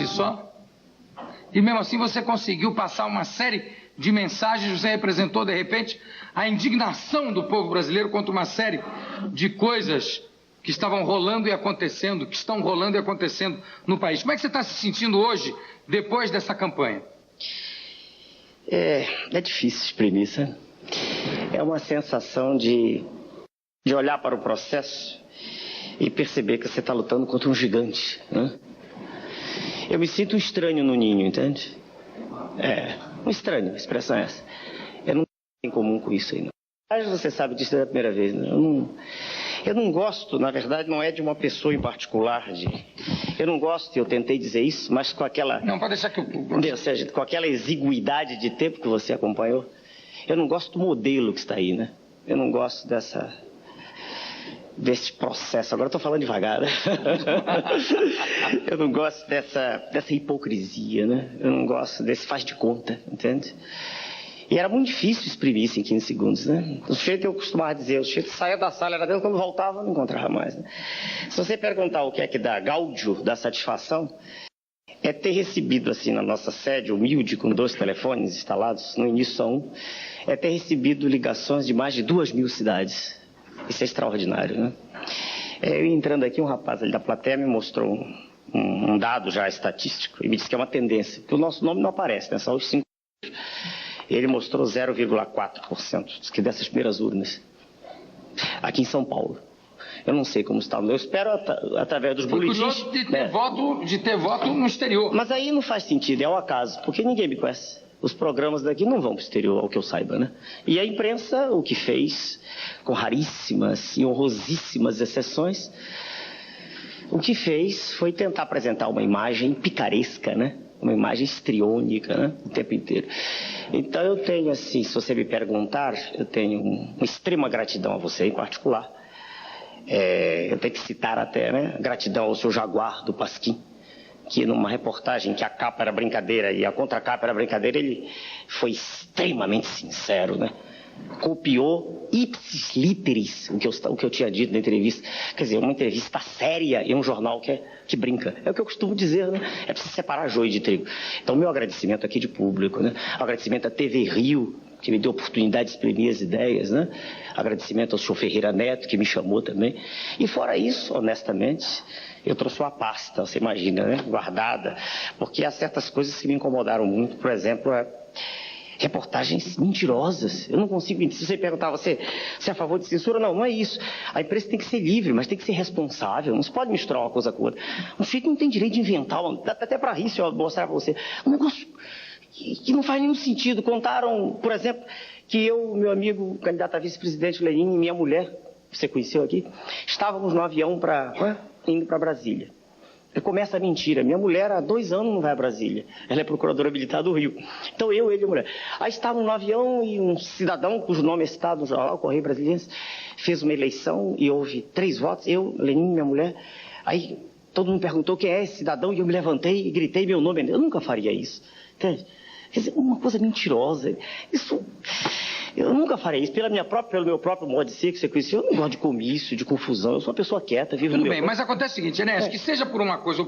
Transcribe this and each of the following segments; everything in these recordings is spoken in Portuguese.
só. E mesmo assim você conseguiu passar uma série de mensagens, você representou, de repente, a indignação do povo brasileiro contra uma série de coisas que estavam rolando e acontecendo, que estão rolando e acontecendo no país. Como é que você está se sentindo hoje, depois dessa campanha? É difícil exprimir isso. É uma sensação de olhar para o processo e perceber que você está lutando contra um gigante, né? Eu me sinto um estranho no ninho, entende? Um estranho, a expressão é essa. Eu não tenho em comum com isso aí, não. Mas você sabe disso da primeira vez, né? Eu não gosto, na verdade, não é de uma pessoa em particular. Eu não gosto, eu tentei dizer isso, mas com aquela... Não, pode deixar que Ou seja, com aquela exiguidade de tempo que você acompanhou. Eu não gosto do modelo que está aí, né? Eu não gosto desse processo. Agora eu estou falando devagar, né? Eu não gosto dessa hipocrisia, né? Eu não gosto desse faz de conta, entende? E era muito difícil exprimir isso em 15 segundos, né? O sujeito, eu costumava dizer, o sujeito saía da sala, era dentro, quando voltava, não encontrava mais, né? Se você perguntar o que é que dá gáudio, dá satisfação, é ter recebido, assim, na nossa sede, humilde, com 2 telefones instalados, no início só um, é ter recebido ligações de mais de 2.000 cidades. Isso é extraordinário, né? Eu entrando aqui, um rapaz ali da plateia me mostrou um dado já estatístico e me disse que é uma tendência, que o nosso nome não aparece, né? Só os 5. Ele mostrou 0,4%, que dessas primeiras urnas, aqui em São Paulo. Eu não sei como está. Eu espero, através dos boletins... curioso de ter voto no exterior. Mas aí não faz sentido, é ao acaso, porque ninguém me conhece. Os programas daqui não vão para o exterior, ao que eu saiba, né? E a imprensa, o que fez, com raríssimas e honrosíssimas exceções, o que fez foi tentar apresentar uma imagem picaresca, né? Uma imagem histriônica, né? O tempo inteiro. Então eu tenho, assim, se você me perguntar, eu tenho uma extrema gratidão a você em particular. Eu tenho que citar até, né? Gratidão ao seu Jaguar do Pasquim, que numa reportagem que a capa era brincadeira e a contracapa era brincadeira, ele foi extremamente sincero, né? Copiou ipsis literis o que eu tinha dito na entrevista. Quer dizer, uma entrevista séria em um jornal que brinca. É o que eu costumo dizer, né? É preciso separar joio de trigo. Então, meu agradecimento aqui de público, né? Agradecimento à TV Rio, que me deu a oportunidade de exprimir as ideias, né? Agradecimento ao senhor Ferreira Neto, que me chamou também. E fora isso, honestamente, eu trouxe uma pasta, você imagina, né? Guardada, porque há certas coisas que me incomodaram muito. Por exemplo, reportagens mentirosas. Eu não consigo... Se você perguntar, você é a favor de censura? Não, não é isso. A imprensa tem que ser livre, mas tem que ser responsável. Não se pode misturar uma coisa com outra. Um sujeito não tem direito de inventar, até para rir, se eu mostrar para você. Um negócio que não faz nenhum sentido. Contaram, por exemplo, que eu, meu amigo, candidato a vice-presidente Lenin, e minha mulher, que você conheceu aqui, estávamos no avião indo para Brasília. E começa a mentira. Minha mulher há 2 anos não vai a Brasília. Ela é procuradora militar do Rio. Então ele e a mulher. Aí estavam no avião e um cidadão, cujo nome é citado no jornal, Correio Brasiliense, fez uma eleição e houve 3 votos. Eu, Lenin, minha mulher. Aí todo mundo perguntou quem é esse cidadão e eu me levantei e gritei meu nome. Eu nunca faria isso. Entende? Quer dizer, uma coisa mentirosa. Isso... Eu nunca farei isso. Pelo meu próprio modo de ser, que você conheceu, eu não gosto de comício, de confusão. Eu sou uma pessoa quieta, vivo no meu... Tudo bem, mas acontece o seguinte, Enéas, que seja por uma coisa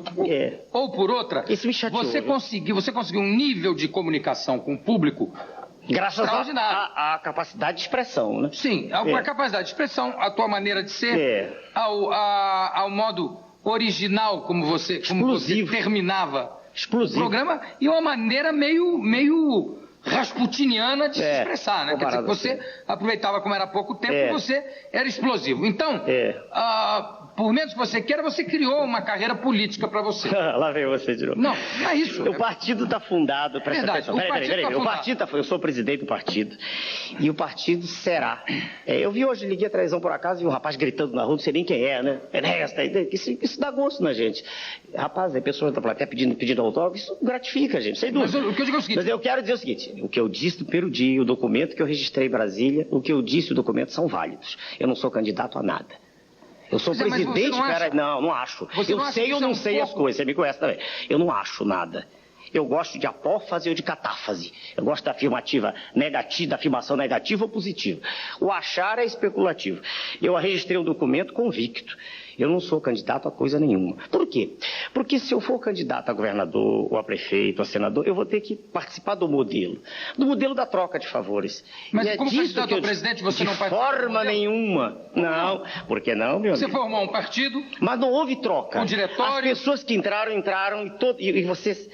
ou por outra, isso me chateou, você conseguiu um nível de comunicação com o público graças à capacidade de expressão, né? Sim, a capacidade de expressão, a tua maneira de ser, ao modo original como você terminava o programa, e uma maneira meio rasputiniana de se expressar, né? Quer dizer, que você aproveitava, como era pouco tempo, você era explosivo. Então, por menos que você queira, você criou uma carreira política para você. Lá vem você de novo. Não, é isso. O partido está fundado... Verdade, o partido eu sou presidente do partido. E o partido será. Eu vi hoje, liguei a televisão por acaso e um rapaz gritando na rua, não sei nem quem é, né? Isso dá gosto na gente. Rapaz, pessoas da plateia pedindo autógrafo, isso gratifica a gente, sem dúvida. Mas o que eu digo é o seguinte... Mas eu quero dizer o seguinte, o que eu disse no primeiro dia, o documento que eu registrei em Brasília, o que eu disse e o documento são válidos. Eu não sou candidato a nada. Eu sou presidente... Não acho. Eu sei ou não sei as coisas, você me conhece também. Eu não acho nada. Eu gosto de apófase ou de catáfase. Eu gosto da afirmativa negativa, da afirmação negativa ou positiva. O achar é especulativo. Eu registrei um documento convicto. Eu não sou candidato a coisa nenhuma. Por quê? Porque se eu for candidato a governador, ou a prefeito, ou a senador, eu vou ter que participar do modelo da troca de favores. Mas e como candidato a presidente você não participa? De forma nenhuma. Não. Por que não, meu amigo? Você formou um partido? Mas não houve troca. Um diretório? As pessoas que entraram e vocês...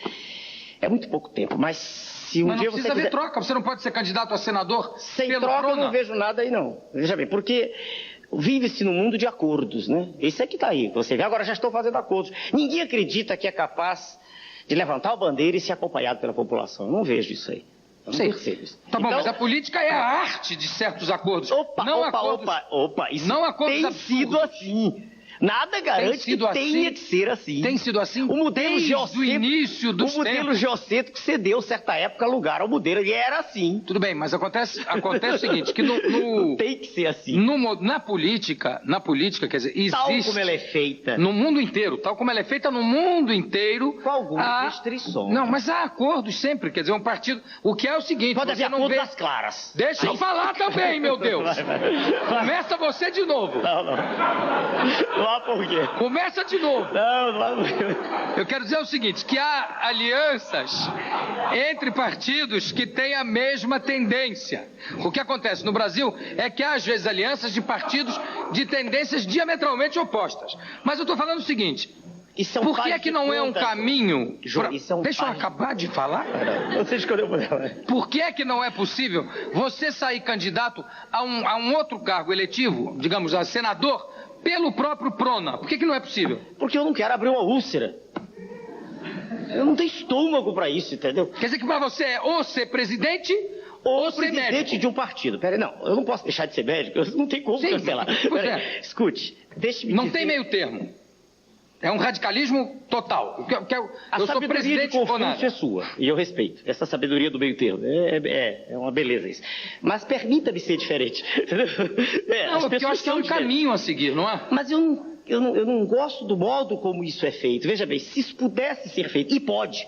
É muito pouco tempo, mas se um mas dia não precisa haver troca. Você não pode ser candidato a senador sem pelo troca, Prona? eu não vejo nada aí, não. Veja bem, porque... Vive-se num mundo de acordos, né? Isso é que está aí. Você vê, agora já estou fazendo acordos. Ninguém acredita que é capaz de levantar a bandeira e ser acompanhado pela população. Eu não vejo isso aí. Eu não percebo isso. Tá bom, mas a política é a arte de certos acordos. Isso não acordos tem sido assim. Nada garante que tenha que ser assim. Tem sido assim o modelo desde o início dos tempos. O modelo geocêntrico cedeu, certa época, lugar ao modelo, e era assim. Tudo bem, mas acontece o seguinte, que tem que ser assim. Na política, quer dizer, existe... Tal como ela é feita. No mundo inteiro, tal como ela é feita no mundo inteiro... Com algumas restrições. Não, mas há acordos sempre, quer dizer, um partido... O que é o seguinte... Pode haver acordos das claras. Deixa eu falar também, meu Deus. Começa você de novo. Não há por quê. Começa de novo. Não há por quê. Eu quero dizer o seguinte, que há alianças entre partidos que têm a mesma tendência. O que acontece no Brasil é que há, às vezes, alianças de partidos de tendências diametralmente opostas. Mas eu estou falando o seguinte... Por que é que não é um caminho... Deixa eu acabar de falar. Você escolheu por ela. Por que é que não é possível você sair candidato a um outro cargo eletivo, digamos, a senador, pelo próprio Prona? Por que não é possível? Porque eu não quero abrir uma úlcera. Eu não tenho estômago para isso, entendeu? Quer dizer que para você é ou ser presidente... ou ser presidente médico. De um partido. Peraí, não, eu não posso deixar de ser médico, eu não tenho como cancelar. Escute, deixe-me dizer... Não tem meio termo. É um radicalismo total. Eu sou presidente de Confúcio é sua, e eu respeito. Essa sabedoria do meio termo. É uma beleza isso. Mas permita-me ser diferente. Não, porque eu acho que é um caminho a seguir, não é? Mas eu não gosto do modo como isso é feito. Veja bem, se isso pudesse ser feito, e pode,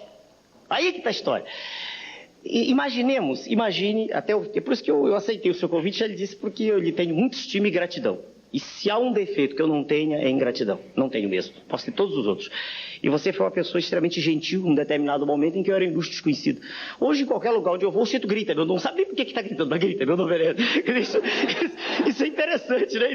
aí é que está a história. Imagine, é por isso que eu aceitei o seu convite, já lhe disse, porque eu lhe tenho muito estima e gratidão. E se há um defeito que eu não tenha, é ingratidão. Não tenho mesmo. Posso ter todos os outros. E você foi uma pessoa extremamente gentil em um determinado momento em que eu era ilustre desconhecido. Hoje, em qualquer lugar onde eu vou, o sujeito grita. Eu não sabe nem por que está gritando, mas grita, meu nome é... Isso é interessante, né?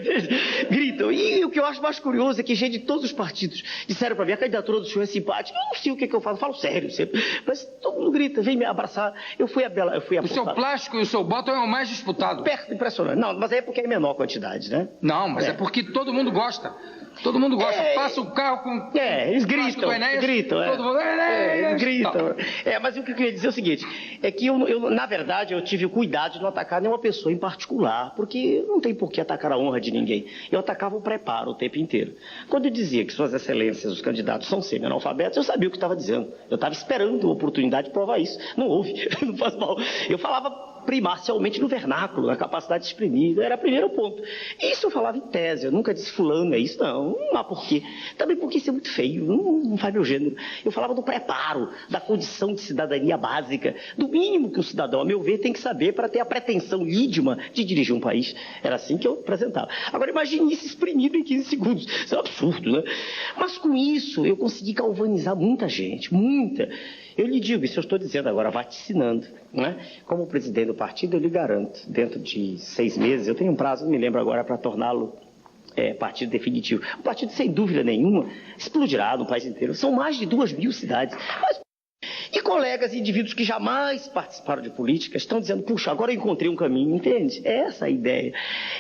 Gritam. E o que eu acho mais curioso é que gente de todos os partidos disseram para mim, a candidatura do senhor é simpática. Eu não sei o que eu falo sério sempre. Mas todo mundo grita, vem me abraçar. Eu fui apontar. O seu plástico e o seu bottom é o mais disputado. Perto, impressionante. Não, mas aí é porque é menor quantidade, né? Não, mas é porque todo mundo gosta. Todo mundo gosta. Passa o carro com... eles gritam. Todo mundo... Eles gritam. Mas o que eu queria dizer é o seguinte, é que eu, na verdade, eu tive o cuidado de não atacar nenhuma pessoa em particular, porque não tem por que atacar a honra de ninguém. Eu atacava o preparo o tempo inteiro. Quando eu dizia que suas excelências, os candidatos, são semi-analfabetos, eu sabia o que estava dizendo. Eu estava esperando a oportunidade de provar isso. Não houve. Não faz mal. Eu falava primordialmente no vernáculo, na capacidade de exprimir. Era o primeiro ponto. Isso eu falava em tese. Eu nunca disse fulano é isso, não. Não há porquê. Também porque isso é muito feio. Não faz meu gênero. Eu falava do preparo, da condição de cidadania básica, do mínimo que o cidadão, a meu ver, tem que saber para ter a pretensão lídima de dirigir um país. Era assim que eu apresentava. Agora imagine isso exprimido em 15 segundos. Isso é um absurdo, né? Mas com isso eu consegui galvanizar muita gente. Muita. Eu lhe digo, isso eu estou dizendo agora, vaticinando, né? Como presidente do partido, eu lhe garanto, dentro de 6 meses, eu tenho um prazo, não me lembro agora, para torná-lo partido definitivo. O partido, sem dúvida nenhuma, explodirá no país inteiro. São mais de 2.000 cidades. E colegas e indivíduos que jamais participaram de política estão dizendo, puxa, agora eu encontrei um caminho, entende? É essa a ideia.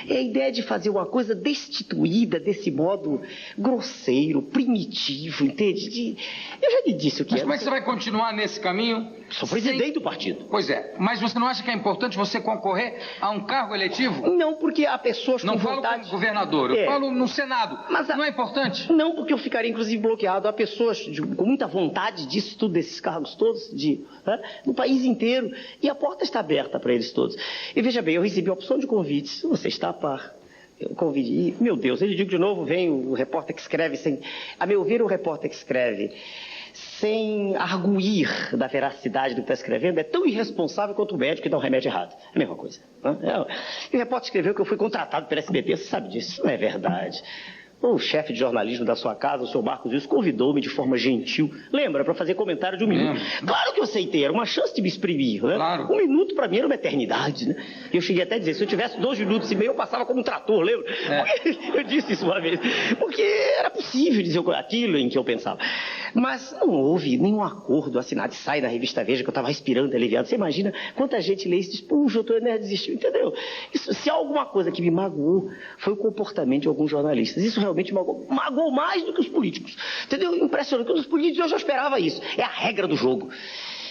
É a ideia de fazer uma coisa destituída desse modo grosseiro, primitivo, entende? Eu já lhe disse o que Mas como é que você vai continuar nesse caminho? Sou presidente do partido. Pois é, mas você não acha que é importante você concorrer a um cargo eletivo? Não, porque há pessoas com vontade... Não falo como governador, eu falo no Senado. Mas não é importante? Não, porque eu ficaria, inclusive, bloqueado. Há pessoas com muita vontade disso tudo, desses cargos todos, no país inteiro. E a porta está aberta para eles todos. E veja bem, eu recebi a opção de convites. Você está a par. Eu convidei. E, meu Deus, eu lhe digo de novo, vem o repórter que escreve sem... A meu ver, o repórter que escreve sem arguir da veracidade do que está escrevendo, é tão irresponsável quanto o médico que dá um remédio errado. É a mesma coisa. E o repórter escreveu que eu fui contratado pela SBT, você sabe disso. Isso não é verdade. O chefe de jornalismo da sua casa, o senhor Marcos Wilson, convidou-me de forma gentil, lembra, para fazer comentário de 1 minuto. Claro que eu aceitei, era uma chance de me exprimir, né? Claro. 1 minuto para mim era uma eternidade, né? Eu cheguei até a dizer, se eu tivesse 2 minutos e meio, eu passava como um trator, lembra? Eu disse isso uma vez, porque era possível dizer aquilo em que eu pensava. Mas não houve nenhum acordo assinado, sai na revista Veja que eu estava respirando aliviado. Você imagina quanta gente lê isso e diz, puxa, o Nerd desistiu, entendeu? Isso, se há alguma coisa que me magoou, foi o comportamento de alguns jornalistas. Isso realmente magoou mais do que os políticos. Entendeu? Impressionante. Os políticos eu já esperava isso. É a regra do jogo.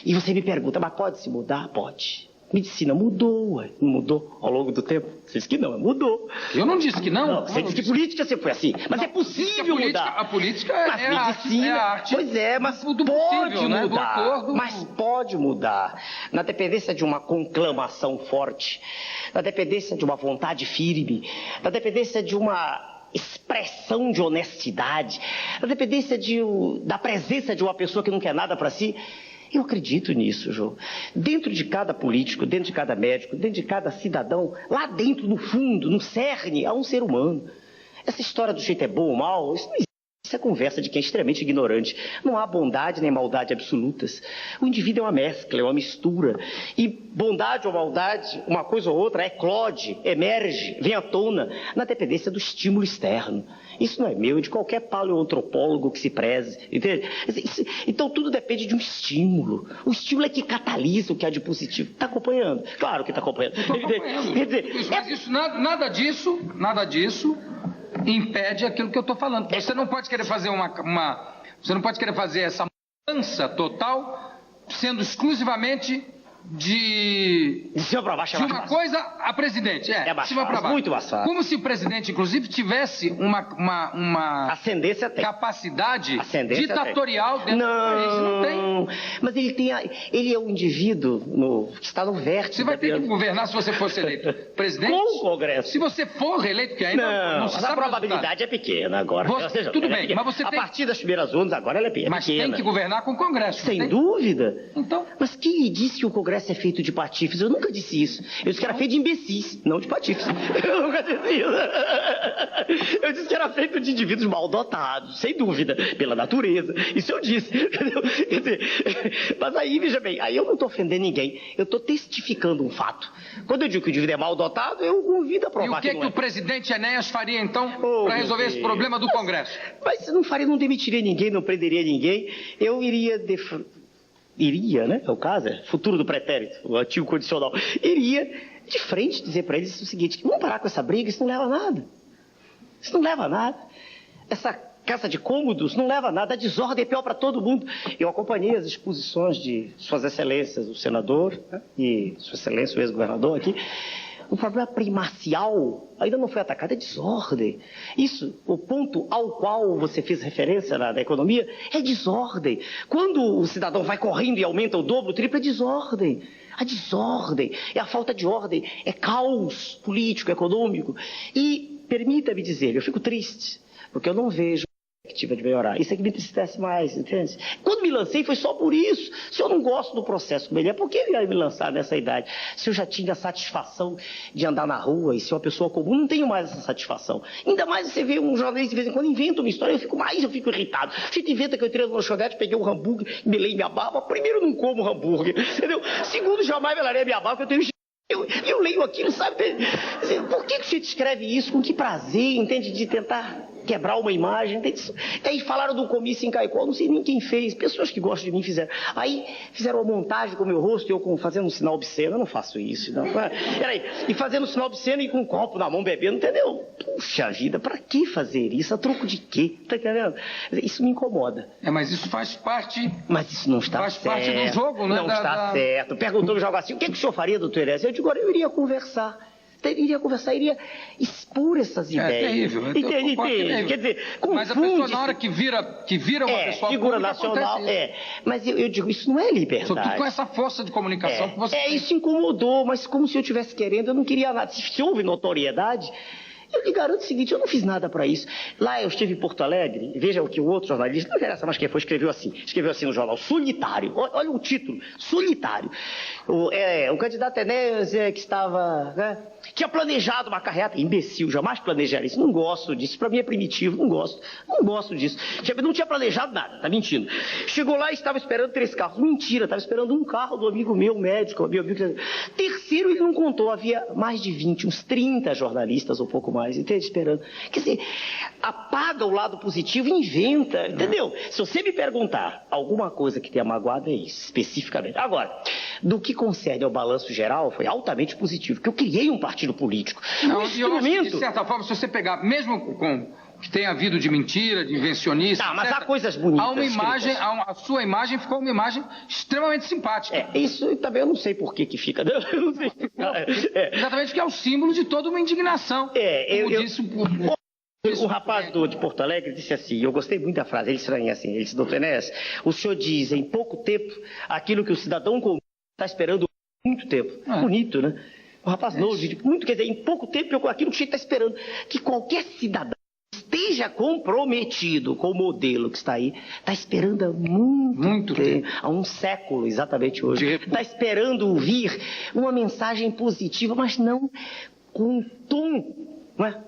E você me pergunta, mas pode se mudar? Pode. Medicina mudou, ué. Não mudou ao longo do tempo? Você disse que não, mudou. Eu não disse que não. Você disse que política sempre foi assim. Mas não, é possível mudar. A política mas é medicina, a arte. Pois é, mas pode possível, mudar. Né? Mas pode mudar. Na dependência de uma conclamação forte, na dependência de uma vontade firme, na dependência de uma expressão de honestidade, na dependência da presença de uma pessoa que não quer nada para si. Eu acredito nisso, Jô. Dentro de cada político, dentro de cada médico, dentro de cada cidadão, lá dentro, no fundo, no cerne, há um ser humano. Essa história do jeito é bom ou mal, isso não existe. Isso é conversa de quem é extremamente ignorante. Não há bondade nem maldade absolutas. O indivíduo é uma mescla, é uma mistura. E bondade ou maldade, uma coisa ou outra, eclode, emerge, vem à tona, na dependência do estímulo externo. Isso não é meu, é de qualquer paleoantropólogo que se preze. Entende? Então tudo depende de um estímulo. O estímulo é que catalisa o que há de positivo. Está acompanhando? Claro que está acompanhando. Estou acompanhando. Mas isso, nada disso impede aquilo que eu estou falando. Você não pode querer fazer você não pode querer fazer essa mudança total sendo exclusivamente de cima para baixo, uma coisa a presidente. De cima para baixo. Muito mais fácil. Como se o presidente, inclusive, tivesse uma ascendência capacidade ditatorial dentro do país. Não tem. Mas ele é um indivíduo que está no vértice. Você vai ter que governar se você fosse eleito presidente. Com o Congresso. Se você for reeleito, que ainda não se sabe. A probabilidade é pequena agora. Tudo bem, mas você tem... A partir das primeiras ondas, agora ela é pequena. Mas tem que governar com o Congresso. Sem dúvida. Então. Mas quem disse que o Congresso é feito de patifes? Eu nunca disse isso. Eu disse que era feito de imbecis, não de patifes. Eu nunca disse isso. Eu disse que era feito de indivíduos mal dotados, sem dúvida, pela natureza. Isso eu disse. Quer dizer, mas aí, veja bem, aí eu não estou ofendendo ninguém. Eu estou testificando um fato. Quando eu digo que o indivíduo é mal dotado, eu convido a provar. E o que o presidente Enéas faria, então, para resolver esse problema do Congresso? Mas não demitiria ninguém, não prenderia ninguém. Eu iria né? É o caso, futuro do pretérito, o antigo condicional. Iria de frente dizer para eles o seguinte: vamos parar com essa briga, isso não leva a nada. Isso não leva a nada. Essa caça de cômodos não leva a nada. A desordem é pior para todo mundo. Eu acompanhei as exposições de Suas Excelências, o senador, né? E Sua Excelência, o ex-governador aqui. O problema primacial ainda não foi atacado, é desordem. Isso, o ponto ao qual você fez referência na economia, é desordem. Quando o cidadão vai correndo e aumenta o dobro, o triplo, é desordem. A desordem, é a falta de ordem, é caos político, econômico. E, permita-me dizer, eu fico triste, porque eu não vejo perspectiva de melhorar. Isso é que me entristece mais, entende? Quando me lancei foi só por isso. Se eu não gosto do processo como ele é, por que eu ia me lançar nessa idade? Se eu já tinha a satisfação de andar na rua e ser uma pessoa comum, não tenho mais essa satisfação. Ainda mais você vê um jornalista de vez em quando inventa uma história, eu fico irritado. A gente inventa que eu entrei no lanchonete, peguei um hambúrguer, melei minha barba. Primeiro, eu não como hambúrguer, entendeu? Segundo, jamais melarei minha barba, porque eu tenho... Eu leio aquilo, sabe? Por que você escreve isso? Com que prazer, entende? De tentar quebrar uma imagem. Entende? Aí falaram do comício em Caicó, não sei nem quem fez. Pessoas que gostam de mim fizeram. Aí fizeram uma montagem com o meu rosto e eu fazendo um sinal obsceno. Eu não faço isso, não. Peraí. E fazendo um sinal obsceno e com um copo na mão bebendo, entendeu? Puxa vida, pra que fazer isso? A troco de quê? Tá entendendo? Isso me incomoda. Mas isso faz parte... Mas isso não está certo. Faz parte do jogo, né? Não está certo. Perguntou o jogo assim, o que o senhor faria, doutor Enéas? Eu digo, agora eu iria conversar, iria expor essas ideias. É terrível. Entende? Quer dizer, mas a pessoa, na hora que vira uma pessoa figura nacional, mas eu digo, isso não é liberdade. Sobretudo com essa força de comunicação que você tem. Isso incomodou, mas como se eu estivesse querendo, eu não queria nada. Se houve notoriedade, Eu lhe garanto o seguinte, eu não fiz nada para isso. Lá eu estive em Porto Alegre, veja o que o outro jornalista, não interessa mais quem foi, escreveu assim no jornal, Solitário, olha o título, Solitário. O candidato Enéas que estava, né, tinha planejado uma carreata, imbecil, jamais planejaria isso, não gosto disso, para mim é primitivo, não gosto disso. Não tinha planejado nada, tá mentindo. Chegou lá e estava esperando 3 carros, mentira, estava esperando um carro do amigo meu, médico, terceiro ele não contou, havia mais de 20, uns 30 jornalistas ou pouco mais, entende? Esperando. Quer dizer, apaga o lado positivo e inventa, entendeu? Se você me perguntar alguma coisa que tenha magoado, é isso, especificamente. Agora, do que concerne ao balanço geral, foi altamente positivo, porque eu criei um partido político. Não, eu acho que, de certa forma, se você pegar, mesmo com que tenha havido de mentira, de invencionista, tá, mas há coisas bonitas. Há uma imagem, a sua imagem ficou uma imagem extremamente simpática. Isso também eu não sei por que fica. Eu não sei. Exatamente, porque é o símbolo de toda uma indignação. Disse o rapaz de Porto Alegre disse assim, eu gostei muito da frase, ele estranha assim, ele disse, doutor Enéas, o senhor diz em pouco tempo aquilo que o cidadão comum está esperando há muito tempo. Bonito, né? O rapaz novo, muito, quer dizer, em pouco tempo aquilo que o senhor está esperando, que qualquer cidadão esteja comprometido com o modelo que está aí, está esperando há muito tempo, há um século exatamente hoje, está esperando ouvir uma mensagem positiva, mas não com um tom, não é,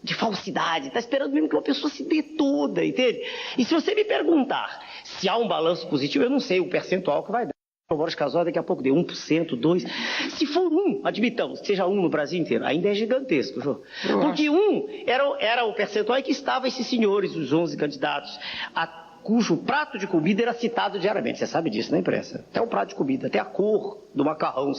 de falsidade, está esperando mesmo que uma pessoa se dê toda, entende? E se você me perguntar se há um balanço positivo, eu não sei o percentual que vai dar. O Boris Casoy daqui a pouco deu 1%, 2%. Se for 1, admitamos, que seja 1 no Brasil inteiro, ainda é gigantesco, Jô. Porque 1 era o percentual em que estavam esses senhores, os 11 candidatos, cujo prato de comida era citado diariamente. Você sabe disso na imprensa. Até o prato de comida, até a cor do macarrão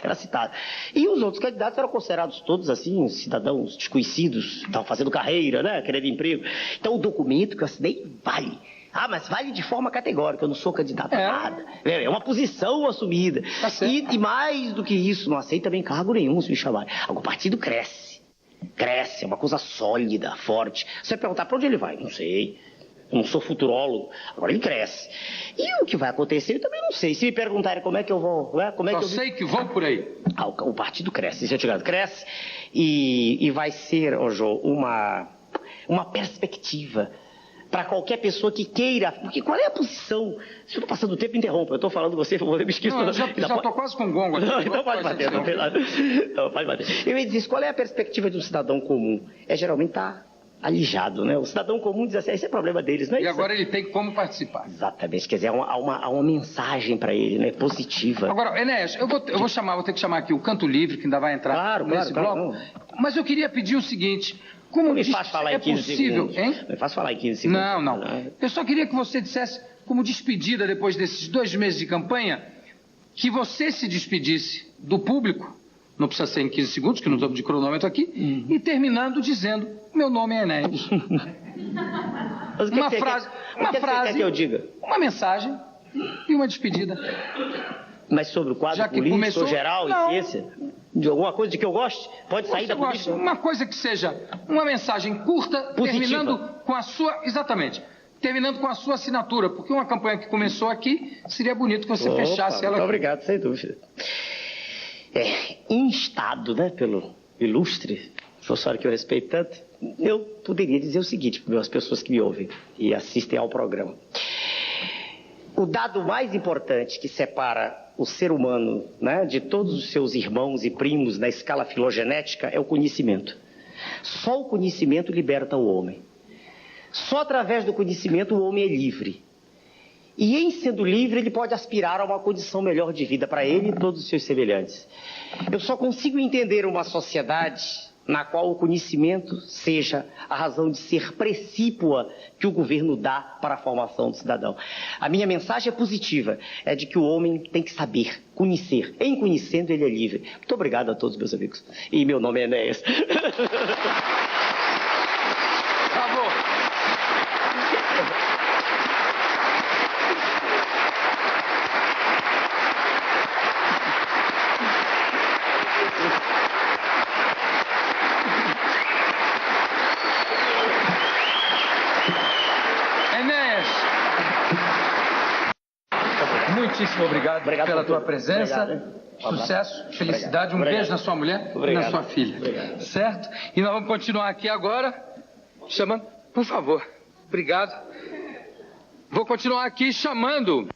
era citado. E os outros candidatos eram considerados todos assim, cidadãos desconhecidos, estavam fazendo carreira, né, querendo emprego. Então o documento que eu assinei vale. Mas vale de forma categórica, eu não sou candidato a nada. É uma posição assumida. Tá, e mais do que isso, não aceito também cargo nenhum se me chamarem. O partido cresce. Cresce, é uma coisa sólida, forte. Você vai perguntar para onde ele vai? Não sei. Eu não sou futurólogo. Agora ele cresce. E o que vai acontecer, eu também não sei. Se me perguntarem como é que eu vou... sei que vou por aí. O partido cresce, isso eu te garanto. Cresce e vai ser, Jô, uma perspectiva para qualquer pessoa que queira, porque qual é a posição? Se eu estou passando o tempo, interrompa, eu estou falando você, eu me esqueço. Não, já estou quase com gongo aqui. Não pode bater, não pode bater. Eu ia dizer, qual é a perspectiva de um cidadão comum? Geralmente está alijado, né? O cidadão comum diz assim, esse é problema deles, não é isso? E agora ele tem como participar. Exatamente, quer dizer, há uma mensagem para ele, né? Positiva. Agora, Enéas, vou ter que chamar aqui o Canto Livre, que ainda vai entrar nesse bloco, mas eu queria pedir o seguinte... Como me faz falar em 15 possível, segundos. Hein? Me faz falar em 15 segundos. Não. Eu só queria que você dissesse, como despedida depois desses 2 meses de campanha, que você se despedisse do público, não precisa ser em 15 segundos, que não estamos de cronômetro aqui, e terminando dizendo, meu nome é Enéas. Uma frase, que eu diga? Uma mensagem e uma despedida. Mas sobre o quadro político geral e ciência? De alguma coisa de que eu goste? Pode sair da política? Uma coisa que seja uma mensagem curta, positiva. Terminando com a sua... Exatamente. Terminando com a sua assinatura. Porque uma campanha que começou aqui, seria bonito que você fechasse ela. Muito obrigado, sem dúvida. Instado, né, pelo ilustre professor que eu respeito tanto, eu poderia dizer o seguinte para as pessoas que me ouvem e assistem ao programa. O dado mais importante que separa o ser humano, né, de todos os seus irmãos e primos na escala filogenética é o conhecimento. Só o conhecimento liberta o homem. Só através do conhecimento o homem é livre. E em sendo livre ele pode aspirar a uma condição melhor de vida para ele e todos os seus semelhantes. Eu só consigo entender uma sociedade na qual o conhecimento seja a razão de ser precípua que o governo dá para a formação do cidadão. A minha mensagem é positiva, é de que o homem tem que saber, conhecer. Em conhecendo, ele é livre. Muito obrigado a todos, meus amigos. E meu nome é Enéas. Muitíssimo obrigado pela tua presença. Obrigado. Sucesso, felicidade, beijo na sua mulher e na sua filha. Obrigado. Certo? E nós vamos continuar aqui agora, chamando, por favor, obrigado. Vou continuar aqui chamando